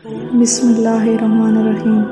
بسم اللہ الرحمن الرحیم۔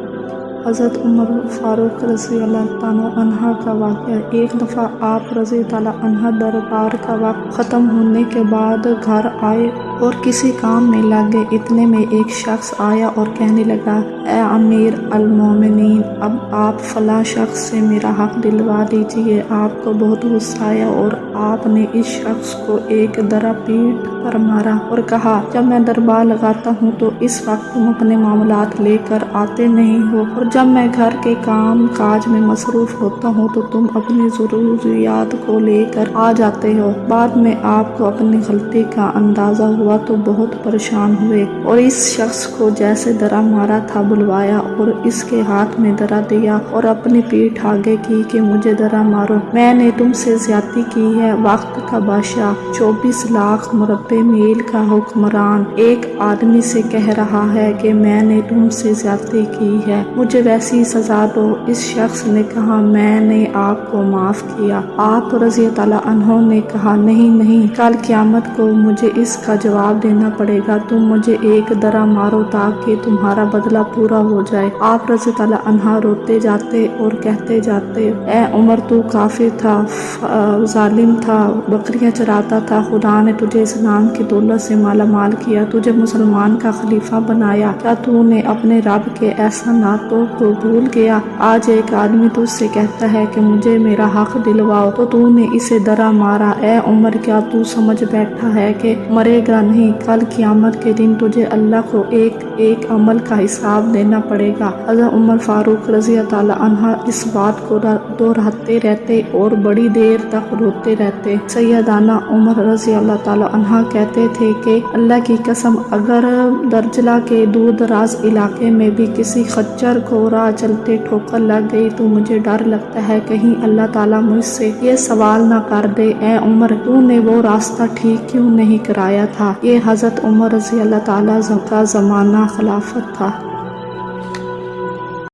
حضرت عمر فاروق رضی اللہ تعالیٰ عنہ کا واقعہ۔ ایک دفعہ آپ رضی تعالیٰ عنہ دربار کا وقت ختم ہونے کے بعد گھر آئے اور کسی کام میں لگ گئے۔ اتنے میں ایک شخص آیا اور کہنے لگا، اے امیر المومنین، اب آپ فلاں شخص سے میرا حق دلوا دیجئے۔ آپ کو بہت غصہ آیا اور آپ نے اس شخص کو ایک درا پیٹ پر مارا اور کہا، جب میں دربار لگاتا ہوں تو اس وقت تم اپنے معاملات لے کر آتے نہیں ہو، اور جب میں گھر کے کام کاج میں مصروف ہوتا ہوں تو تم اپنی ضروریات کو لے کر آ جاتے ہو۔ بعد میں آپ کو اپنی غلطی کا اندازہ ہوا تو بہت پریشان ہوئے اور اس شخص کو جیسے درا مارا تھا بلوایا اور اس کے ہاتھ میں درا دیا اور اپنی پیٹھ آگے کی کہ مجھے درا مارو، میں نے تم سے زیادتی کی ہے۔ وقت کا بادشاہ، 24 لاکھ مربع میل کا حکمران ایک آدمی سے کہہ رہا ہے کہ میں نے تم سے زیادتی کی ہے، مجھے ویسی سزا دو۔ اس شخص نے کہا، میں نے آپ کو معاف کیا۔ آپ رضی تعالیٰ عنہ نے کہا، نہیں نہیں، کل قیامت کو مجھے اس کا جواب دینا پڑے گا، تم مجھے ایک درا مارو تاکہ تمہارا بدلہ پورا ہو جائے۔ آپ رضی تعالیٰ عنہ روتے جاتے اور کہتے جاتے، اے عمر، تو کافر تھا، ظالم تھا، بکریاں چراتا تھا، خدا نے تجھے اسلام کی دولت سے مالا مال کیا، تجھے مسلمان کا خلیفہ بنایا، کیا تو نے اپنے رب کے احساناتوں کو بھول گیا؟ آج ایک آدمی تجھ سے کہتا ہے کہ مجھے میرا حق دلواؤ تو نے اسے درا مارا۔ اے عمر، کیا تو سمجھ بیٹھا ہے کہ مرے گا نہیں؟ کل قیامت کے دن تجھے اللہ کو ایک ایک عمل کا حساب دینا پڑے گا۔ حضرت عمر فاروق رضی اللہ عنہ اس بات کو دہراتے رہتے اور بڑی دیر تک روتے رہتے۔ سیدنا عمر رضی اللہ تعالیٰ عنہ کہتے تھے کہ اللہ کی قسم، اگر درجلہ کے دور دراز علاقے میں بھی کسی خچر کو راہ چلتے ٹھوکر لگ گئی تو مجھے ڈر لگتا ہے کہیں اللہ تعالیٰ مجھ سے یہ سوال نہ کر دے، اے عمر، تو نے وہ راستہ ٹھیک کیوں نہیں کرایا تھا؟ یہ حضرت عمر رضی اللہ تعالیٰ کا زمانہ خلافت تھا۔